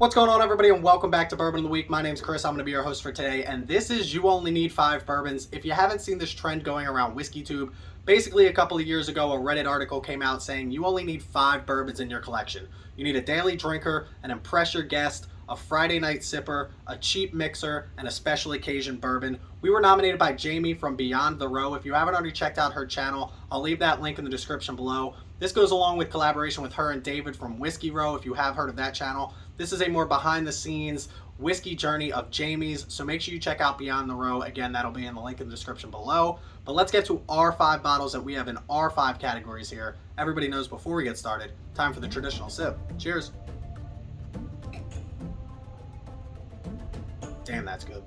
What's going on, everybody, and welcome back to Bourbon of the Week. My name's Chris. I'm going to be your host for today, and this is You Only Need 5 Bourbons. If you haven't seen this trend going around WhiskeyTube, basically a couple of years ago, a Reddit article came out saying you only need 5 bourbons in your collection. You need a daily drinker, an impress your guest, a Friday night sipper, a cheap mixer, and a special occasion bourbon. We were nominated by Jamie from Beyond the Row. If you haven't already checked out her channel, I'll leave that link in the description below. This goes along with collaboration with her and David from Whiskey Row, if you have heard of that channel. This is a more behind the scenes whiskey journey of Jamie's, so make sure you check out Beyond the Row. Again, that'll be in the link in the description below. But let's get to our 5 bottles that we have in our 5 categories here. Everybody knows before we get started, time for the traditional sip. Cheers. Damn, that's good.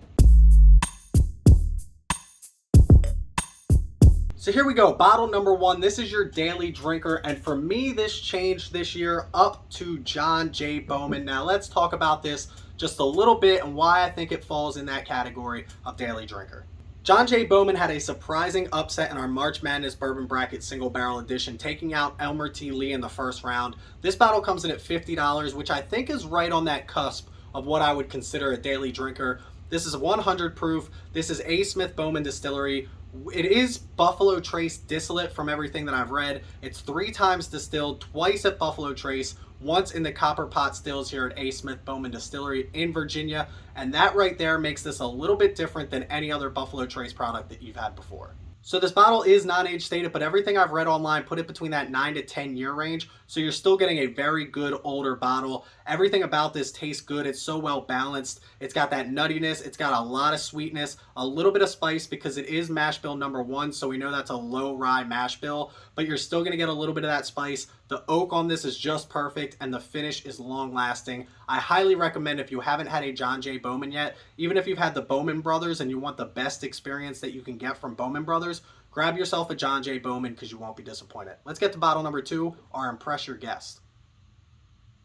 So here we go, bottle number 1. This is your daily drinker, and for me, this changed this year up to John J. Bowman. Now let's talk about this just a little bit and why I think it falls in that category of daily drinker. John J. Bowman had a surprising upset in our March Madness Bourbon Bracket Single Barrel Edition, taking out Elmer T. Lee in the first round. This bottle comes in at $50, which I think is right on that cusp of what I would consider a daily drinker. This is 100 proof. This is A. Smith Bowman Distillery. It is Buffalo Trace distillate from everything that I've read. It's 3 times distilled, twice at Buffalo Trace, once in the Copper Pot Stills here at A. Smith Bowman Distillery in Virginia. And that right there makes this a little bit different than any other Buffalo Trace product that you've had before. So this bottle is non-age stated, but everything I've read online put it between that 9 to 10 year range. So you're still getting a very good older bottle. Everything about this tastes good. It's so well balanced. It's got that nuttiness. It's got a lot of sweetness, a little bit of spice because it is mash bill number 1. So we know that's a low rye mash bill, but you're still going to get a little bit of that spice. The oak on this is just perfect and the finish is long lasting. I highly recommend, if you haven't had a John J. Bowman yet, even if you've had the Bowman Brothers and you want the best experience that you can get from Bowman Brothers, grab yourself a John J. Bowman because you won't be disappointed. Let's get to bottle number 2, our Impress Your Guest.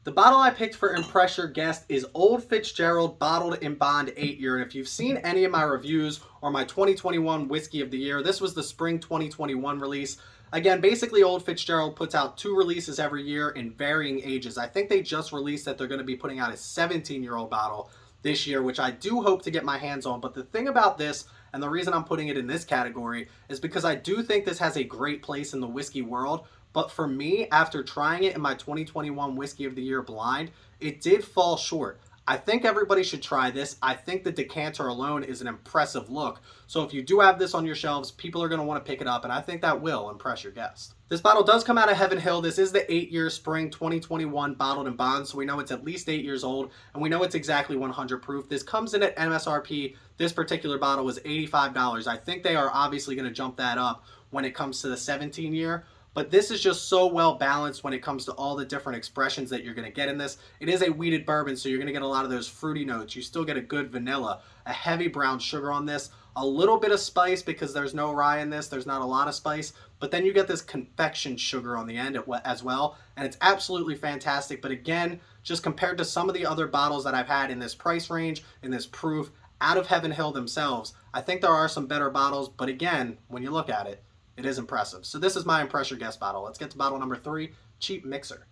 The bottle I picked for Impress Your Guest is Old Fitzgerald Bottled in Bond 8 Year. And if you've seen any of my reviews or my 2021 Whiskey of the Year, this was the Spring 2021 release. Again, basically Old Fitzgerald puts out 2 releases every year in varying ages. I think they just released that they're going to be putting out a 17-year-old bottle this year, which I do hope to get my hands on. But the thing about this, and the reason I'm putting it in this category, is because I do think this has a great place in the whiskey world. But for me, after trying it in my 2021 Whiskey of the Year blind, it did fall short. I think everybody should try this. I think the decanter alone is an impressive look. So if you do have this on your shelves, people are going to want to pick it up, and I think that will impress your guest. This bottle does come out of Heaven Hill. This is the 8-year Spring 2021 Bottled in Bond, so we know it's at least 8 years old, and we know it's exactly 100 proof. This comes in at MSRP. This particular bottle was $85. I think they are obviously going to jump that up when it comes to the 17-year. But this is just so well balanced when it comes to all the different expressions that you're going to get in this. It is a wheated bourbon, so you're going to get a lot of those fruity notes. You still get a good vanilla, a heavy brown sugar on this, a little bit of spice because there's no rye in this. There's not a lot of spice. But then you get this confection sugar on the end as well. And it's absolutely fantastic. But again, just compared to some of the other bottles that I've had in this price range, in this proof, out of Heaven Hill themselves, I think there are some better bottles. But again, when you look at it, it is impressive. So this is my Impress Your Guest bottle. Let's get to bottle number 3, Cheap Mixer.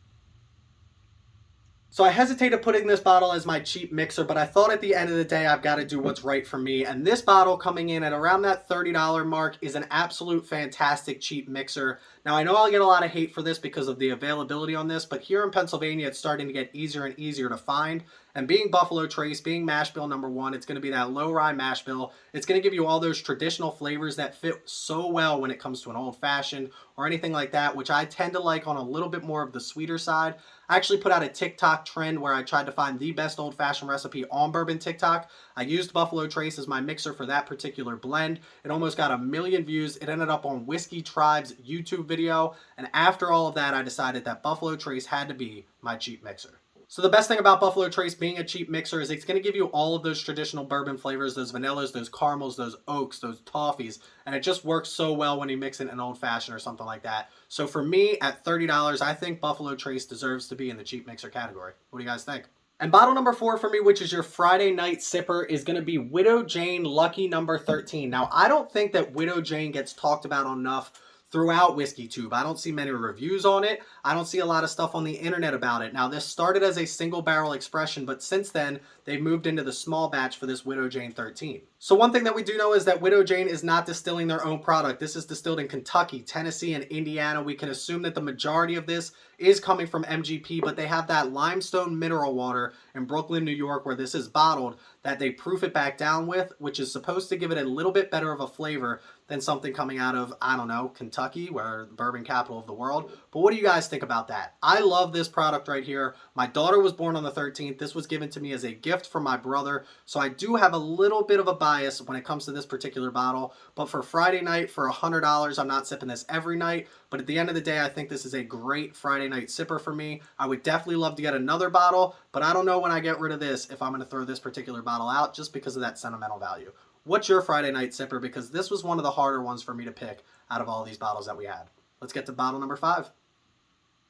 So I hesitated putting this bottle as my cheap mixer, but I thought at the end of the day, I've got to do what's right for me. And this bottle coming in at around that $30 mark is an absolute fantastic cheap mixer. Now, I know I'll get a lot of hate for this because of the availability on this, but here in Pennsylvania, it's starting to get easier and easier to find. And being Buffalo Trace, being mash bill number 1, it's going to be that low rye mash bill. It's going to give you all those traditional flavors that fit so well when it comes to an old fashioned or anything like that, which I tend to like on a little bit more of the sweeter side. I actually put out a TikTok trend where I tried to find the best old fashioned recipe on bourbon TikTok. I used Buffalo Trace as my mixer for that particular blend. It almost got 1 million views. It ended up on Whiskey Tribe's YouTube video. And after all of that, I decided that Buffalo Trace had to be my cheap mixer. So the best thing about Buffalo Trace being a cheap mixer is it's going to give you all of those traditional bourbon flavors, those vanillas, those caramels, those oaks, those toffees, and it just works so well when you mix it in an old fashioned or something like that. So for me, at $30, I think Buffalo Trace deserves to be in the cheap mixer category. What do you guys think? And bottle number 4 for me, which is your Friday night sipper, is going to be Widow Jane Lucky number 13. Now, I don't think that Widow Jane gets talked about enough throughout WhiskeyTube. I don't see many reviews on it. I don't see a lot of stuff on the internet about it. Now, this started as a single barrel expression, but since then, they've moved into the small batch for this Widow Jane 13. So one thing that we do know is that Widow Jane is not distilling their own product. This is distilled in Kentucky, Tennessee, and Indiana. We can assume that the majority of this is coming from MGP, but they have that limestone mineral water in Brooklyn, New York, where this is bottled, that they proof it back down with, which is supposed to give it a little bit better of a flavor than something coming out of, I don't know, Kentucky, where the bourbon capital of the world. But what do you guys think about that? I love this product right here. My daughter was born on the 13th. This was given to me as a gift from my brother. So I do have a little bit of a bias when it comes to this particular bottle. But for Friday night, for $100, I'm not sipping this every night. But at the end of the day, I think this is a great Friday night sipper for me. I would definitely love to get another bottle, but I don't know when I get rid of this if I'm going to throw this particular bottle out just because of that sentimental value. What's your Friday night sipper? Because this was one of the harder ones for me to pick out of all these bottles that we had. Let's get to bottle number 5.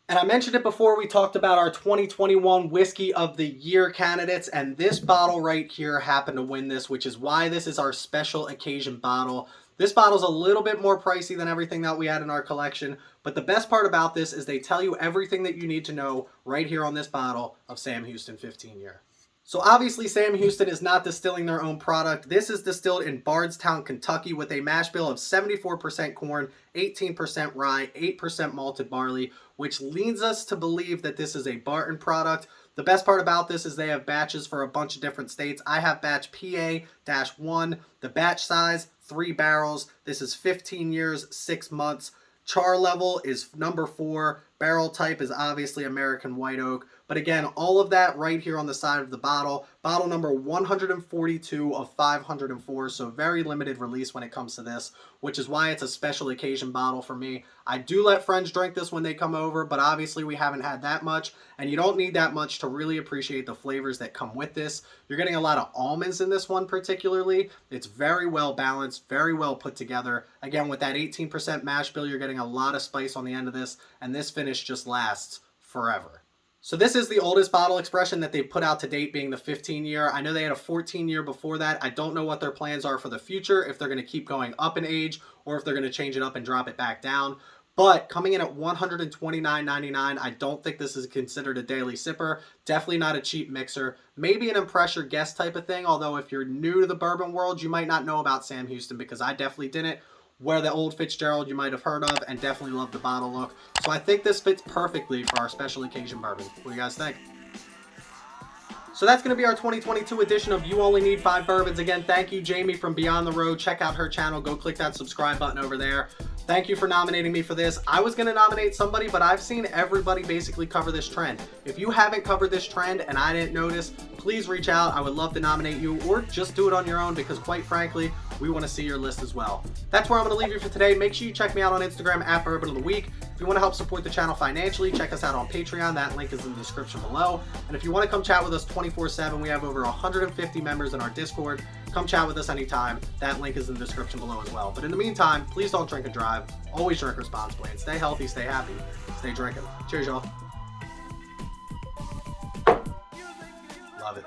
And I mentioned it before, we talked about our 2021 Whiskey of the Year candidates, and this bottle right here happened to win this, which is why this is our special occasion bottle. This bottle's a little bit more pricey than everything that we had in our collection, but the best part about this is they tell you everything that you need to know right here on this bottle of Sam Houston 15 year. So obviously Sam Houston is not distilling their own product. This is distilled in Bardstown, Kentucky with a mash bill of 74% corn, 18% rye, 8% malted barley, which leads us to believe that this is a Barton product. The best part about this is they have batches for a bunch of different states. I have batch PA-1. The batch size, 3 barrels. This is 15 years, 6 months. Char level is number 4. Barrel type is obviously American White Oak. But again, all of that right here on the side of the bottle. Bottle number 142 of 504, so very limited release when it comes to this, which is why it's a special occasion bottle for me. I do let friends drink this when they come over, but obviously we haven't had that much, and you don't need that much to really appreciate the flavors that come with this. You're getting a lot of almonds in this one particularly. It's very well balanced, very well put together. Again, with that 18% mash bill, you're getting a lot of spice on the end of this, and this finish just lasts forever. So this is the oldest bottle expression that they've put out to date, being the 15 year. I know they had a 14 year before that. I don't know what their plans are for the future, if they're going to keep going up in age or if they're going to change it up and drop it back down. But coming in at $129.99, I don't think this is considered a daily sipper. Definitely not a cheap mixer. Maybe an impress your guest type of thing, although if you're new to the bourbon world, you might not know about Sam Houston, because I definitely didn't. Where the Old Fitzgerald you might have heard of, and definitely love the bottle look. So I think this fits perfectly for our special occasion bourbon. What do you guys think? So that's going to be our 2022 edition of You Only Need 5 Bourbons. Again, thank you, Jamie from Beyond the Road. Check out her channel. Go click that subscribe button over there. Thank you for nominating me for this. I was going to nominate somebody, but I've seen everybody basically cover this trend. If you haven't covered this trend and I didn't notice, please reach out. I would love to nominate you, or just do it on your own, because quite frankly, we want to see your list as well. That's where I'm going to leave you for today. Make sure you check me out on Instagram at Bourbon of the Week. If you want to help support the channel financially, check us out on Patreon. That link is in the description below. And if you want to come chat with us 24/7, we have over 150 members in our Discord. Come chat with us anytime. That link is in the description below as well. But in the meantime, please don't drink and drive. Always drink responsibly, and stay healthy, stay happy, stay drinking. Cheers, y'all. Love it.